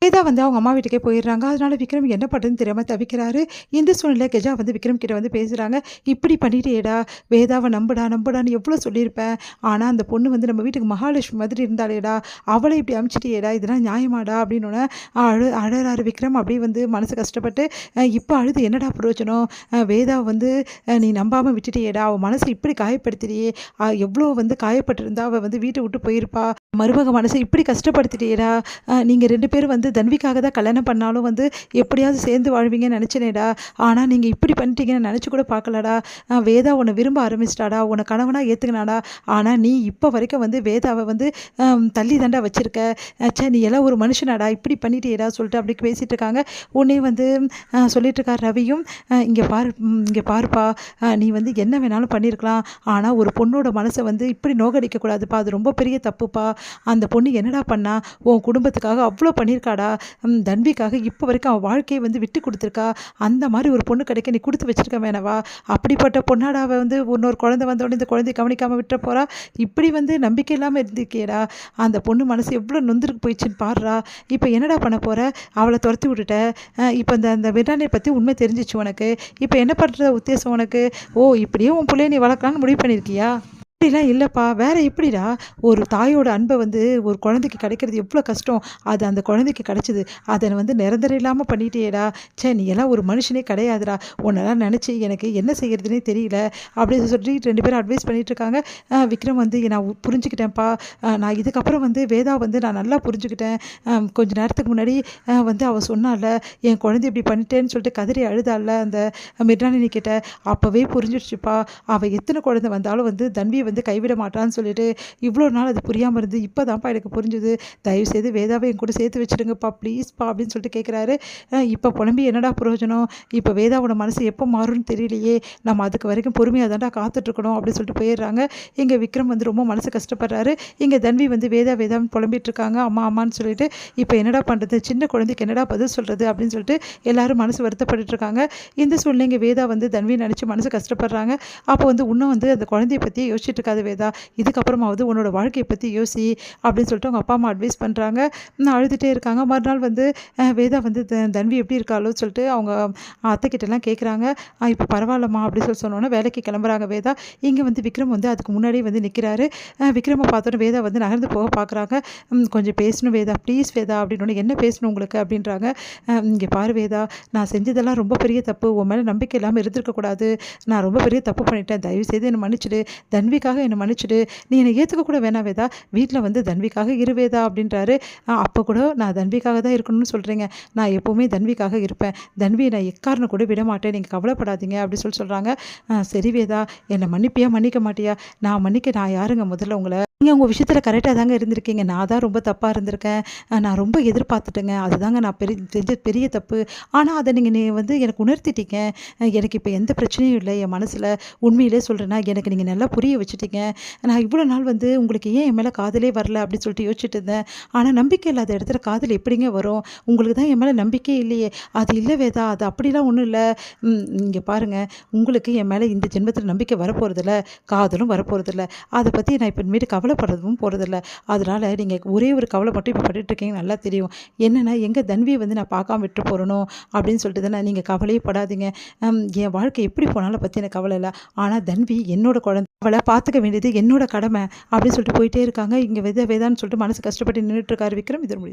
வேதா வந்து அவங்க அம்மா வீட்டுக்கே போயிடுறாங்க. அதனால விக்ரம் என்ன பண்ணுறதுன்னு தெரியாமல் தவிக்கிறாரு. இந்த சூழ்நிலை கெஜா வந்து விக்ரம் கிட்ட வந்து பேசுகிறாங்க. இப்படி பண்ணிட்டேடா, வேதாவை நம்புடா நம்புடான்னு எவ்வளோ சொல்லியிருப்பேன். ஆனால் அந்த பொண்ணு வந்து நம்ம வீட்டுக்கு மகாலட்சுமி மாதிரி இருந்தாளேடா, அவளை இப்படி அமுச்சிட்டியேடா, இதெல்லாம் நியாயமாடா அப்படின்னு அழறாரு விக்ரம். அப்படியே வந்து மனசு கஷ்டப்பட்டு இப்போ அழுது என்னடா பிரயோஜனம், வேதாவை வந்து நீ நம்பாமல் விட்டுட்டியேடா, அவள் மனசை இப்படி காயப்படுத்திட்டியே, எவ்வளோ வந்து காயப்பட்டிருந்தா அவள் வந்து வீட்டை விட்டு போயிருப்பா, மருமக மனசை இப்படி கஷ்டப்படுத்திட்டியேடா, நீங்கள் 2 பேரும் வந்து தன்விக்காக தான் கல்யாணம் பண்ணாலும் வந்து எப்படியாவது சேர்ந்து வாழ்வீங்கன்னு நினச்சேனேடா, ஆனால் நீங்கள் இப்படி பண்ணிட்டீங்கன்னு நினச்சி கூட பார்க்கலடா. வேதா உன்னை விரும்ப ஆரம்பிச்சிட்டாடா, உன்னை கணவனாக ஏற்றுக்கினாடா. ஆனால் நீ இப்போ வரைக்கும் வந்து வேதாவை வந்து தள்ளி தாண்டா வச்சுருக்க. ச்சே, நீ எல்லாம் ஒரு மனுஷனாடா, இப்படி பண்ணிட்டியேடா சொல்லிட்டு அப்படி பேசிகிட்டு இருக்காங்க. உடனே வந்து சொல்லிட்டு இருக்கார் ரவியும், இங்கே பாருப்பா, நீ வந்து என்ன வேணாலும் பண்ணியிருக்கலாம், ஆனால் ஒரு பொண்ணோட மனசை வந்து இப்படி நோகடிக்கக்கூடாதுப்பா, அது ரொம்ப பெரிய தப்புப்பா. அந்த பொண்ணு என்னடா பண்ணா, உன் குடும்பத்துக்காக அவ்வளோ பண்ணியிருக்காடா, தன்விக்காக இப்போ வரைக்கும் அவள் வாழ்க்கையை வந்து விட்டு கொடுத்துருக்கா. அந்த மாதிரி ஒரு பொண்ணு கிடைக்க நீ கொடுத்து வச்சிருக்க வேணவா, அப்படிப்பட்ட பொண்ணாடா அவள் வந்து இன்னொரு குழந்தை வந்தோடனே இந்த குழந்தைய கவனிக்காமல் விட்டுற போகிறா, இப்படி வந்து நம்பிக்கை இல்லாமல் இருந்திருக்கேடா, அந்த பொண்ணு மனசு எவ்வளோ நொந்துருக்கு போயிடுச்சுன்னு பாடுறா, இப்போ என்னடா பண்ண போகிற, அவளை துரத்தி விட்டுட்ட, இப்போ அந்த விடானை பற்றி உண்மை தெரிஞ்சிச்சு உனக்கு, இப்போ என்ன பண்ணுற உத்தேசம் உனக்கு, ஓ இப்படியே உன் பிள்ளைய நீ வளர்க்கலான்னு முடிவு பண்ணியிருக்கியா, அப்படிலாம் இல்லைப்பா, வேற எப்படிடா, ஒரு தாயோட அன்பை வந்து ஒரு குழந்தைக்கு கிடைக்கிறது எவ்வளோ கஷ்டம், அது அந்த குழந்தைக்கு கிடைச்சிது, அதை வந்து நிரந்தரம் இல்லாமல் பண்ணிட்டேடா, சே நீ எல்லாம் ஒரு மனுஷனே கிடையாதுடா, உன்னெல்லாம் நினச்சி எனக்கு என்ன செய்யறதுனே தெரியல அப்படின்னு சொல்லி 2 பேரும் அட்வைஸ் பண்ணிட்டு இருக்காங்க. விக்ரம் வந்து நான் புரிஞ்சுக்கிட்டேன்ப்பா, நான் இதுக்கப்புறம் வந்து வேதா வந்து நான் நல்லா புரிஞ்சுக்கிட்டேன், கொஞ்ச நேரத்துக்கு முன்னாடி வந்து அவள் சொன்னால என் குழந்தை இப்படி பண்ணிட்டேன்னு சொல்லிட்டு கதறி அழுதால அந்த மிர்னாலினி கிட்ட, அப்போவே புரிஞ்சிடுச்சுப்பா, அவள் எத்தனை குழந்தை வந்தாலும் வந்து தன்வியை வந்து கைவிட மாட்டான்னு சொல்லிட்டு இவ்வளோ நாள் அது புரியாமல் இருந்து இப்போ தான்ப்பா எனக்கு புரிஞ்சுது, தயவுசெய்து வேதாவை என் கூட சேர்த்து வச்சுடுங்கப்பா ப்ளீஸ்ப்பா அப்படின்னு சொல்லிட்டு கேட்குறாரு. இப்போ புலம்பி என்னடா பிரயோஜனம், இப்போ வேதாவோட மனசு எப்போ மாறும்னு தெரியலையே, நம்ம அதுக்கு வரைக்கும் பொறுமையாக தான்டா காத்துட்ருக்கணும் அப்படின்னு சொல்லிட்டு போயிடுறாங்க. இங்கே விக்ரம் வந்து ரொம்ப மனசு கஷ்டப்படுறாரு. இங்கே தன்வி வந்து வேதான்னு புலம்பிட்டு இருக்காங்க, அம்மா அம்மான்னு சொல்லிட்டு, இப்போ என்னடா பண்ணுறது, சின்ன குழந்தைக்கு என்னடா பதில் சொல்கிறது அப்படின்னு சொல்லிட்டு எல்லாரும் மனசு வருத்தப்பட்டு இருக்காங்க. இந்த சூழ்நிலைங்க வேதா வந்து தன்வி நினச்சி மனசு கஷ்டப்படுறாங்க. அப்போ வந்து இன்னும் வந்து அந்த குழந்தைய பற்றி யோசிச்சுட்டு இருக்காது வேதா, இதுக்கப்புறமாவது உன்னோட வாழ்க்கையை பற்றி யோசி அப்படின்னு சொல்லிட்டு அவங்க அப்பா அம்மா அட்வைஸ் பண்ணுறாங்க. அழுதுகிட்டே இருக்காங்க. மறுநாள் வந்து வேதா வந்து தன்வி எப்படி இருக்காளோ சொல்லிட்டு அவங்க அத்தைக்கிட்டலாம் கேட்குறாங்க. இப்போ பரவாயில்லம்மா அப்படின்னு சொல்லி சொன்னோன்னே வேலைக்கு கிளம்புறாங்க வேதா. இங்கே வந்து விக்ரம் வந்து அதுக்கு முன்னாடியே வந்து நிற்கிறாரு. விக்ரமை பார்த்தோன்னே வேதா வந்து நகர்ந்து போக பார்க்குறாங்க. கொஞ்சம் பேசணும் வேதா ப்ளீஸ் வேதா அப்படின்னு, என்ன பேசணும் உங்களுக்கு அப்படின்றாங்க. இங்கே பாரு வேதா, நான் செஞ்சதெல்லாம் ரொம்ப பெரிய தப்பு, உன் மேலே நம்பிக்கை இல்லாமல் இருந்திருக்கக்கூடாது, நான் ரொம்ப பெரிய தப்பு பண்ணிட்டேன், தயவுசெய்து என்னை மன்னிச்சிடு, தன்விக்காக என்னை மன்னிச்சிடு, நீ என்னை ஏற்றுக்க கூட வேணாம் வேதா, வீட்டில் வந்து தன்விக்காக இரு வேதா அப்படின்றாரு. அப்போ கூட நான் தன்விக்காக தான் இருக்கணும்னு சொல்கிறீங்க, நான் எப்போவுமே தன்விக்காக இருப்பேன், தன்வியை நான் எக்காரணம் கூட விட மாட்டேன், நீங்கள் கவலைப்படாதீங்க அப்படின்னு சொல்கிறாங்க. சரி வேதா, என்னை மன்னிப்பியா மன்னிக்க மாட்டியா, நான் யாருங்க முதல்ல உங்களை, நீங்கள் உங்கள் விஷயத்தில் கரெக்டாக தாங்க இருந்திருக்கீங்க, நான் தான் ரொம்ப தப்பாக இருந்திருக்கேன், நான் ரொம்ப எதிர்பார்த்துட்டேங்க, அதுதாங்க நான் செஞ்ச பெரிய தப்பு, ஆனால் அதை நீங்கள் வந்து எனக்கு உணர்த்திட்டீங்க, எனக்கு இப்போ எந்த பிரச்சனையும் இல்லை என் மனசில், உண்மையிலே சொல்கிறேன்னா எனக்கு நீங்கள் நல்லா புரிய வச்சுட்டீங்க, நான் இவ்வளோ நாள் வந்து உங்களுக்கு ஏன் என் மேலே காதலே வரல அப்படின்னு சொல்லிட்டு யோசிச்சுட்டு இருந்தேன், ஆனால் நம்பிக்கை இல்லாத இடத்துல காதல் எப்படிங்க வரும், உங்களுக்கு தான் என் மேலே நம்பிக்கையே இல்லையே, அது இல்லை வேதா, அது அப்படிலாம் ஒன்றும் இல்லை, இங்கே பாருங்கள், உங்களுக்கு என் மேலே இந்த ஜென்மத்தில் நம்பிக்கை வரப்போகிறதில்ல, காதலும் வரப்போகிறதில்ல, அதை பற்றி நான் இப்போ இனிமேட்டு கவலைப்படுறதும் போகிறதில்ல, அதனால் நீங்கள் ஒரே ஒரு கவலை மட்டும் இப்போ பட்டுருக்கீங்க நல்லா தெரியும், என்னென்னா எங்கள் தன்வியை வந்து நான் பார்க்காம விட்டு போகிறணும் அப்படின்னு சொல்லிட்டு தானே, நீங்கள் கவலையே படாதீங்க, என் வாழ்க்கை எப்படி போனாலும் பற்றி எனக்கு கவலை இல்லை, ஆனால் தன்வி என்னோட குழந்தை, அவளை பார்த்துக்க வேண்டியது என்னோட கடமை அப்படின்னு சொல்லிட்டு போயிட்டே இருக்காங்க. இங்கே வேதான்னு சொல்லிட்டு மனசு கஷ்டப்பட்டு நின்றுட்டு இருக்காரு விக்ரம். இது முடியுது.